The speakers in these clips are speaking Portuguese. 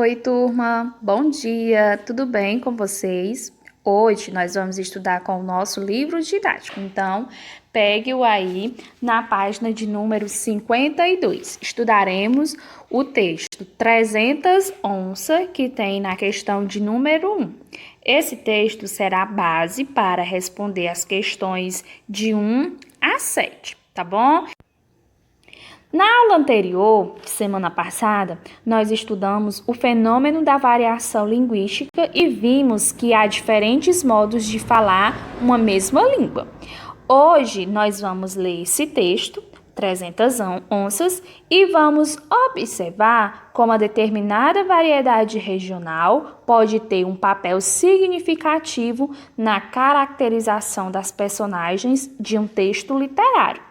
Oi, turma, bom dia, tudo bem com vocês? Hoje nós vamos estudar com o nosso livro didático, então pegue-o aí na página de número 52. Estudaremos o texto 300 onças que tem na questão de número 1. Esse texto será a base para responder as questões de 1 a 7, tá bom? Na aula anterior, semana passada, nós estudamos o fenômeno da variação linguística e vimos que há diferentes modos de falar uma mesma língua. Hoje, nós vamos ler esse texto, 300 onças, e vamos observar como a determinada variedade regional pode ter um papel significativo na caracterização das personagens de um texto literário.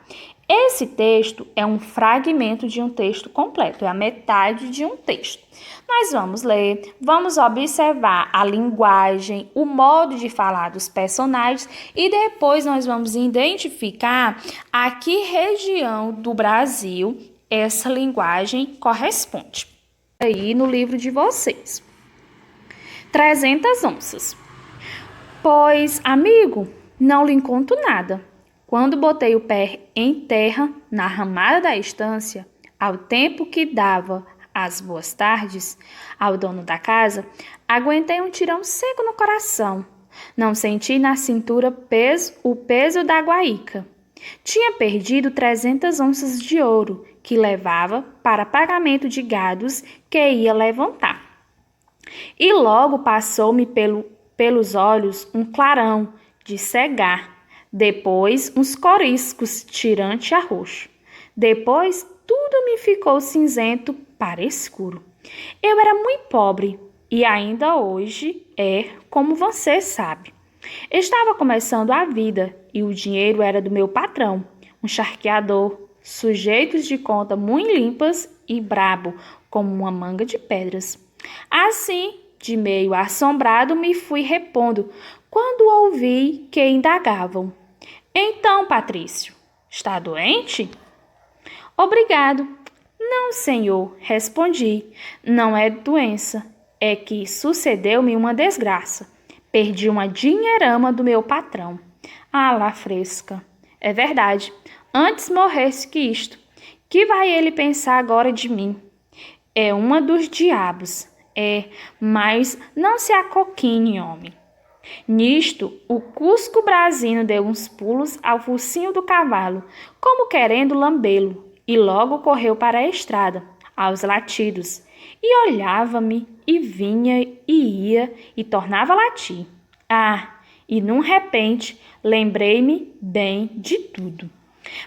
Esse texto é um fragmento de um texto completo, é a metade de um texto. Nós vamos ler, vamos observar a linguagem, o modo de falar dos personagens e depois nós vamos identificar a que região do Brasil essa linguagem corresponde. Aí no livro de vocês. 300 onças. Pois, amigo, não lhe conto nada. Quando botei o pé em terra, na ramada da estância, ao tempo que dava as boas tardes ao dono da casa, aguentei um tirão seco no coração. Não senti na cintura o peso da guaíca. Tinha perdido 300 onças de ouro que levava para pagamento de gados que ia levantar. E logo passou-me pelos olhos um clarão de cegar. Depois, uns coriscos tirante a roxo. Depois, tudo me ficou cinzento para escuro. Eu era muito pobre e ainda hoje como você sabe. Estava começando a vida e o dinheiro era do meu patrão, um charqueador, sujeitos de conta muito limpas e brabo, como uma manga de pedras. Assim, de meio assombrado, me fui repondo, quando ouvi que indagavam. Então, Patrício, está doente? Obrigado. Não, senhor, respondi. Não é doença, é que sucedeu-me uma desgraça. Perdi uma dinheirama do meu patrão. Ah, lá fresca. É verdade, antes morresse que isto. Que vai ele pensar agora de mim? É uma dos diabos. Mas não se acoquine, homem. Nisto, o Cusco Brasino deu uns pulos ao focinho do cavalo, como querendo lambê-lo, e logo correu para a estrada, aos latidos, e olhava-me, e vinha, e ia, e tornava a latir. E num repente, lembrei-me bem de tudo.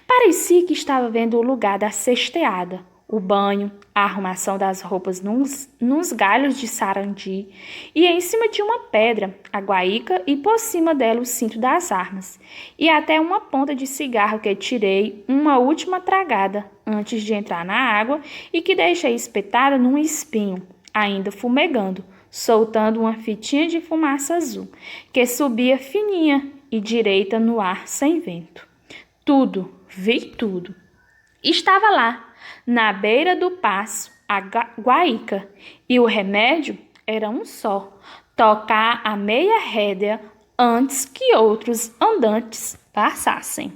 Parecia que estava vendo o lugar da cesteada, o banho, a arrumação das roupas nos galhos de sarandi e em cima de uma pedra, a guaíca e por cima dela o cinto das armas e até uma ponta de cigarro que tirei uma última tragada antes de entrar na água e que deixei espetada num espinho, ainda fumegando, soltando uma fitinha de fumaça azul que subia fininha e direita no ar sem vento. Tudo, vi tudo. Estava lá, na beira do passo, a guaíca, e o remédio era um só, tocar a meia rédea antes que outros andantes passassem.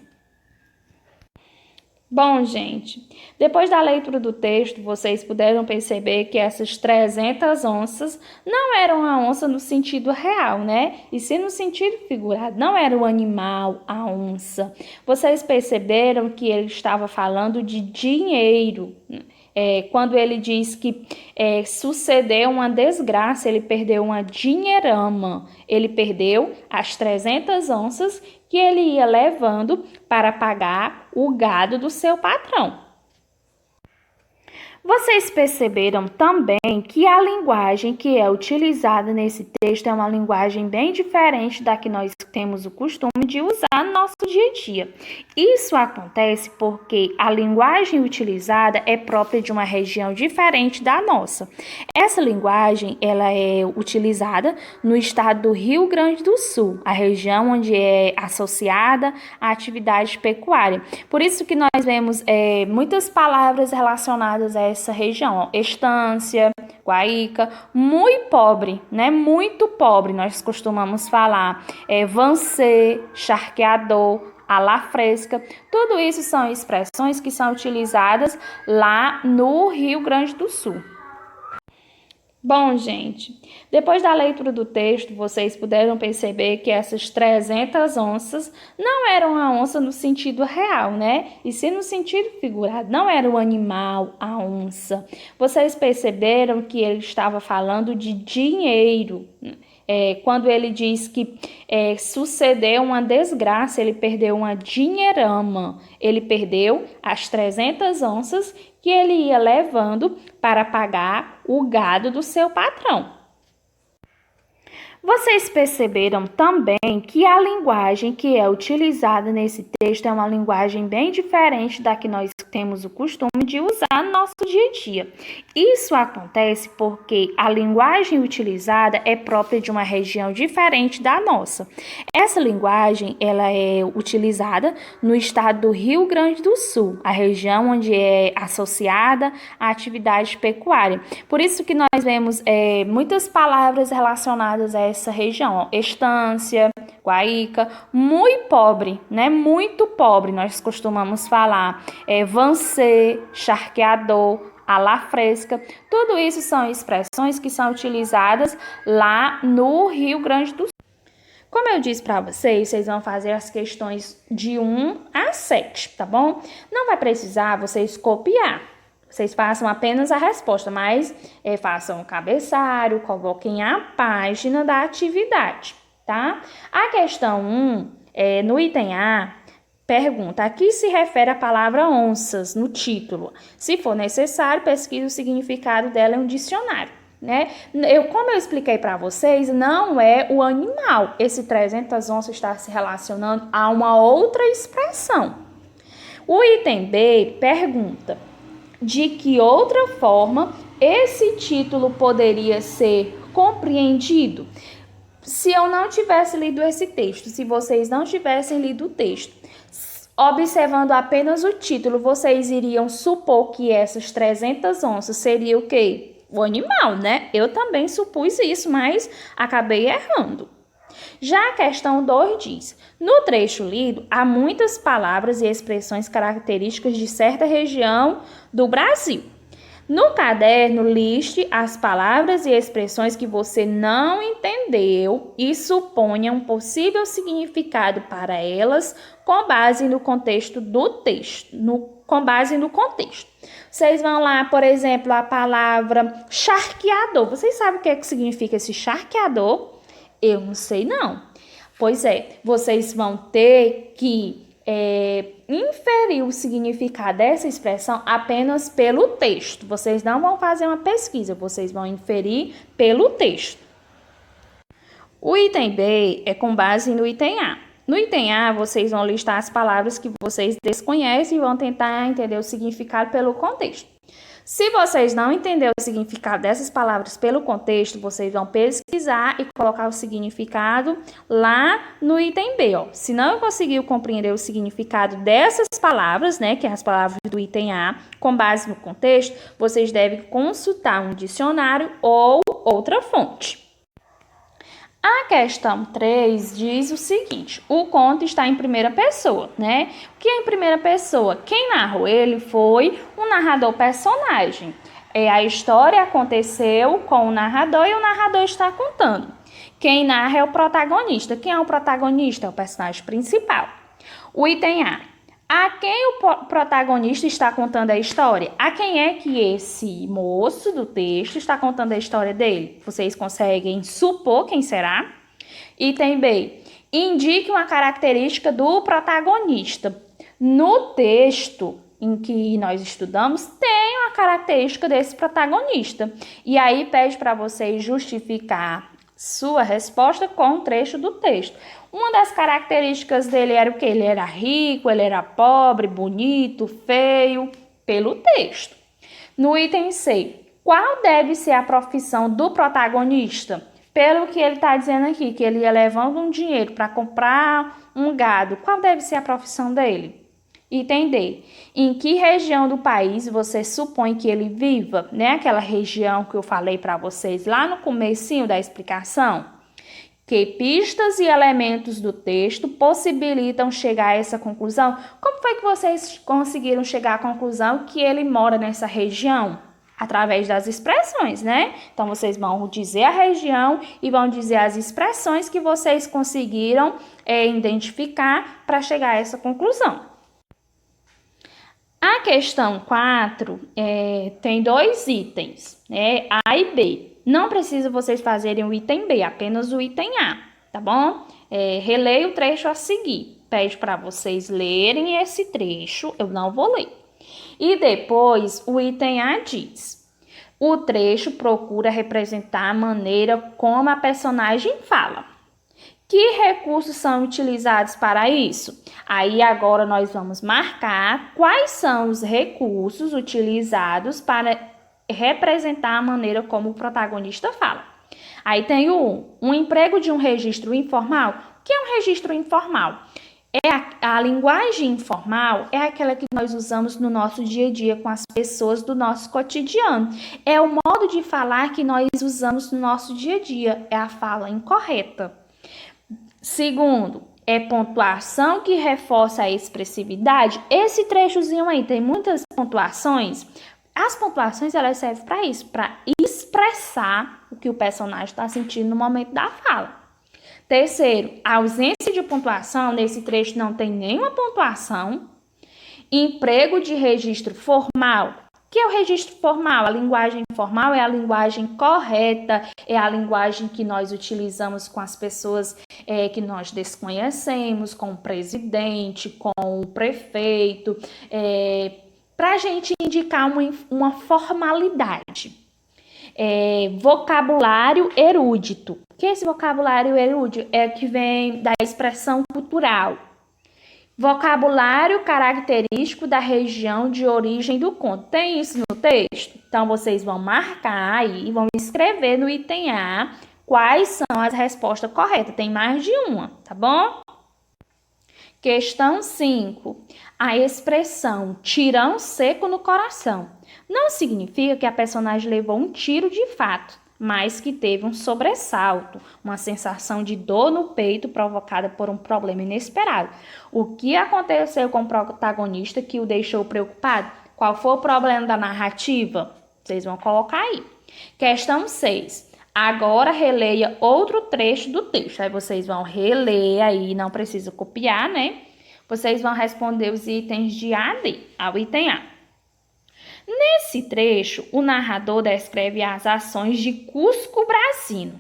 Bom, gente, depois da leitura do texto, vocês puderam perceber que essas 300 onças não eram a onça no sentido real, né? E sim no sentido figurado, não era o animal, a onça. Vocês perceberam que ele estava falando de dinheiro. Quando ele diz que sucedeu uma desgraça, ele perdeu uma dinheirama, ele perdeu as 300 onças que ele ia levando para pagar o gado do seu patrão. Vocês perceberam também que a linguagem que é utilizada nesse texto é uma linguagem bem diferente da que nós temos o costume de usar no nosso dia a dia. Isso acontece porque a linguagem utilizada é própria de uma região diferente da nossa. Essa linguagem ela é utilizada no estado do Rio Grande do Sul, a região onde é associada à atividade pecuária. Por isso que nós vemos muitas palavras relacionadas a dessa região, ó. Estância, Guaíca, muito pobre, né? Muito pobre, nós costumamos falar. Vancê, charqueador, à la fresca. Tudo isso são expressões que são utilizadas lá no Rio Grande do Sul. Bom, gente, depois da leitura do texto, vocês puderam perceber que essas 300 onças não eram a onça no sentido real, né? E sim no sentido figurado, não era o animal, a onça. Vocês perceberam que ele estava falando de dinheiro. Quando ele diz que sucedeu uma desgraça, ele perdeu uma dinheirama, ele perdeu as 300 onças que ele ia levando para pagar o gado do seu patrão. Vocês perceberam também que a linguagem que é utilizada nesse texto é uma linguagem bem diferente da que nós temos o costume de usar no nosso dia a dia. Isso acontece porque a linguagem utilizada é própria de uma região diferente da nossa. Essa linguagem ela é utilizada no estado do Rio Grande do Sul, a região onde é associada à atividade pecuária. Por isso que nós vemos muitas palavras relacionadas a essa região, ó. Estância, Guaíca, muito pobre, né? Muito pobre, nós costumamos falar. Vancê, charqueador, à la fresca. Tudo isso são expressões que são utilizadas lá no Rio Grande do Sul. Como eu disse para vocês, vocês vão fazer as questões de 1 a 7, tá bom? Não vai precisar vocês copiar. Vocês façam apenas a resposta, mas façam o cabeçalho, coloquem a página da atividade, tá? A questão 1, no item A, pergunta: a que se refere a palavra onças no título? Se for necessário, pesquise o significado dela em um dicionário, né? Como eu expliquei para vocês, não é o animal. Esse 300 onças está se relacionando a uma outra expressão. O item B pergunta: de que outra forma esse título poderia ser compreendido? Se eu não tivesse lido esse texto, se vocês não tivessem lido o texto, observando apenas o título, vocês iriam supor que essas 300 onças seria o quê? O animal, né? Eu também supus isso, mas acabei errando. Já a questão 2 diz: no trecho lido, há muitas palavras e expressões características de certa região do Brasil. No caderno, liste as palavras e expressões que você não entendeu e suponha um possível significado para elas com base no contexto do texto. Vocês vão lá, por exemplo, a palavra charqueador. Vocês sabem o que significa esse charqueador? Eu não sei, não. Pois vocês vão ter que inferir o significado dessa expressão apenas pelo texto. Vocês não vão fazer uma pesquisa, vocês vão inferir pelo texto. O item B é com base no item A. No item A, vocês vão listar as palavras que vocês desconhecem e vão tentar entender o significado pelo contexto. Se vocês não entenderem o significado dessas palavras pelo contexto, vocês vão pesquisar e colocar o significado lá no item B, ó. Se não conseguiu compreender o significado dessas palavras, né, que é as palavras do item A, com base no contexto, vocês devem consultar um dicionário ou outra fonte. A questão 3 diz o seguinte: o conto está em primeira pessoa, né? O que é em primeira pessoa? Quem narrou ele foi um narrador personagem. A história aconteceu com o narrador e o narrador está contando. Quem narra é o protagonista. Quem é o protagonista? É o personagem principal. O item A quem o protagonista está contando a história? A quem é que esse moço do texto está contando a história dele? Vocês conseguem supor quem será? Item B. Indique uma característica do protagonista. No texto em que nós estudamos, tem uma característica desse protagonista. E aí pede para vocês justificar sua resposta com um trecho do texto. Uma das características dele era o quê? Ele era rico, ele era pobre, bonito, feio, pelo texto. No item C, qual deve ser a profissão do protagonista? Pelo que ele está dizendo aqui, que ele ia levando um dinheiro para comprar um gado, qual deve ser a profissão dele? Item D. Em que região do país você supõe que ele viva? Né? Aquela região que eu falei para vocês lá no comecinho da explicação. Que pistas e elementos do texto possibilitam chegar a essa conclusão? Como foi que vocês conseguiram chegar à conclusão que ele mora nessa região? Através das expressões, né? Então, vocês vão dizer a região e vão dizer as expressões que vocês conseguiram identificar para chegar a essa conclusão. A questão 4 tem 2 itens, né? A e B. Não precisa vocês fazerem o item B, apenas o item A, tá bom? Releia o trecho a seguir. Pede para vocês lerem esse trecho, eu não vou ler. E depois o item A diz: o trecho procura representar a maneira como a personagem fala. Que recursos são utilizados para isso? Aí agora nós vamos marcar quais são os recursos utilizados para representar a maneira como o protagonista fala. Aí tem um emprego de um registro informal. O que é um registro informal? A linguagem informal é aquela que nós usamos no nosso dia a dia com as pessoas do nosso cotidiano. É o modo de falar que nós usamos no nosso dia a dia. É a fala incorreta. Segundo, é pontuação que reforça a expressividade. Esse trechozinho aí tem muitas pontuações. As pontuações, elas servem para isso, para expressar o que o personagem está sentindo no momento da fala. Terceiro, a ausência de pontuação, nesse trecho não tem nenhuma pontuação. Emprego de registro formal. O que é o registro formal? A linguagem formal é a linguagem correta, é a linguagem que nós utilizamos com as pessoas que nós desconhecemos, com o presidente, com o prefeito, para a gente indicar uma formalidade. Vocabulário erudito. O que é esse vocabulário erudito? É que vem da expressão cultural. Vocabulário característico da região de origem do conto. Tem isso no texto? Então, vocês vão marcar aí, vão escrever no item A quais são as respostas corretas. Tem mais de uma, tá bom? Questão 5. A expressão tirão seco no coração não significa que a personagem levou um tiro de fato, mas que teve um sobressalto, uma sensação de dor no peito provocada por um problema inesperado. O que aconteceu com o protagonista que o deixou preocupado? Qual foi o problema da narrativa? Vocês vão colocar aí. Questão 6. Agora releia outro trecho do texto. Aí vocês vão reler aí, não precisa copiar, né? Vocês vão responder os itens de A a D, ao item A. Nesse trecho, o narrador descreve as ações de Cusco Brasino.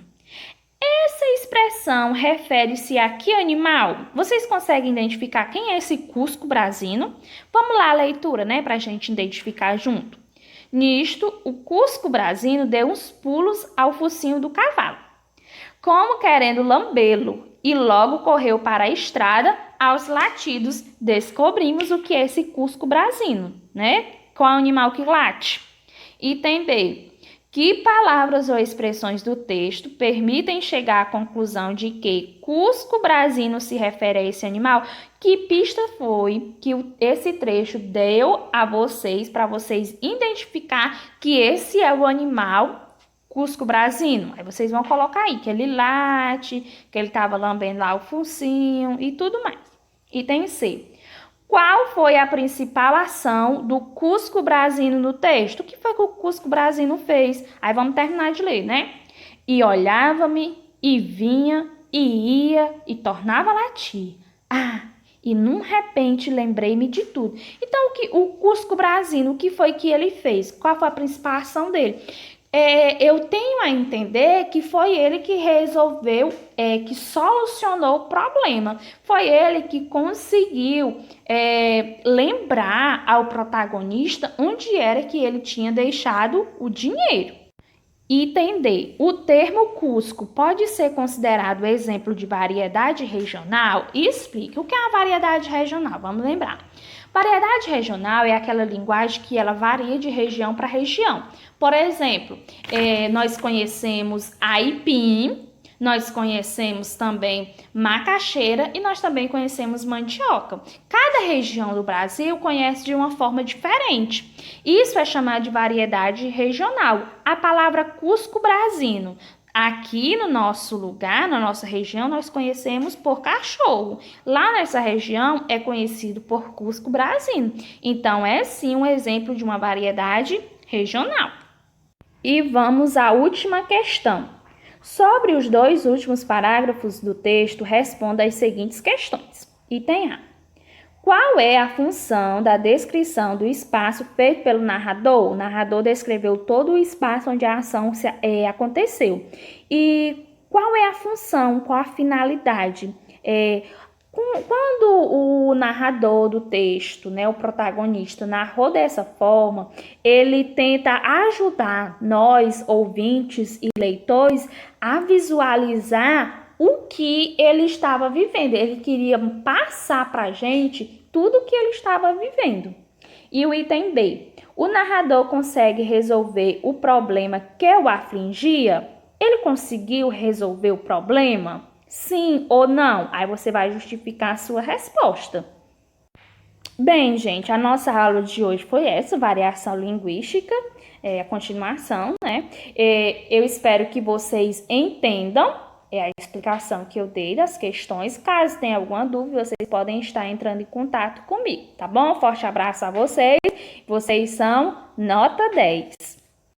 Essa expressão refere-se a que animal? Vocês conseguem identificar quem é esse Cusco Brasino? Vamos lá a leitura, né, para a gente identificar junto. Nisto, o Cusco Brasino deu uns pulos ao focinho do cavalo, como querendo lambê-lo, e logo correu para a estrada. Aos latidos, descobrimos o que é esse Cusco Brasino, né? Qual é o animal que late? Item B. Que palavras ou expressões do texto permitem chegar à conclusão de que Cusco Brasino se refere a esse animal? Que pista foi que esse trecho deu a vocês para vocês identificar que esse é o animal Cusco Brasino? Aí vocês vão colocar aí que ele late, que ele estava lambendo lá o focinho e tudo mais. Item C. Qual foi a principal ação do Cusco Brasino no texto? O que foi que o Cusco Brasino fez? Aí vamos terminar de ler, né? E olhava-me, e vinha, e ia, e tornava a latir. E num repente lembrei-me de tudo. Então, o Cusco Brasino, o que foi que ele fez? Qual foi a principal ação dele? Eu tenho a entender que foi ele que resolveu, que solucionou o problema. Foi ele que conseguiu lembrar ao protagonista onde era que ele tinha deixado o dinheiro. Item D. O termo Cusco pode ser considerado exemplo de variedade regional? Explique o que é uma variedade regional. Vamos lembrar. Variedade regional é aquela linguagem que ela varia de região para região. Por exemplo, nós conhecemos aipim, Nós conhecemos também macaxeira e nós também conhecemos mandioca. Cada região do Brasil conhece de uma forma diferente. Isso é chamado de variedade regional. A palavra cusco-brasino. Aqui no nosso lugar, na nossa região, nós conhecemos por cachorro. Lá nessa região é conhecido por cusco-brasino. Então, é sim um exemplo de uma variedade regional. E vamos à última questão. Sobre os dois últimos parágrafos do texto, responda as seguintes questões. Item A. Qual é a função da descrição do espaço feito pelo narrador? O narrador descreveu todo o espaço onde a ação aconteceu. E qual é a função, qual a finalidade? Quando o narrador do texto, o protagonista, narrou dessa forma, ele tenta ajudar nós, ouvintes e leitores, a visualizar o que ele estava vivendo. Ele queria passar para a gente tudo o que ele estava vivendo. E o item B. O narrador consegue resolver o problema que o afligia? Ele conseguiu resolver o problema? Sim ou não? Aí você vai justificar a sua resposta. Bem, gente, a nossa aula de hoje foi essa, variação linguística, a continuação, né? Eu espero que vocês entendam a explicação que eu dei das questões. Caso tenha alguma dúvida, vocês podem estar entrando em contato comigo, tá bom? Forte abraço a vocês. Vocês são nota 10.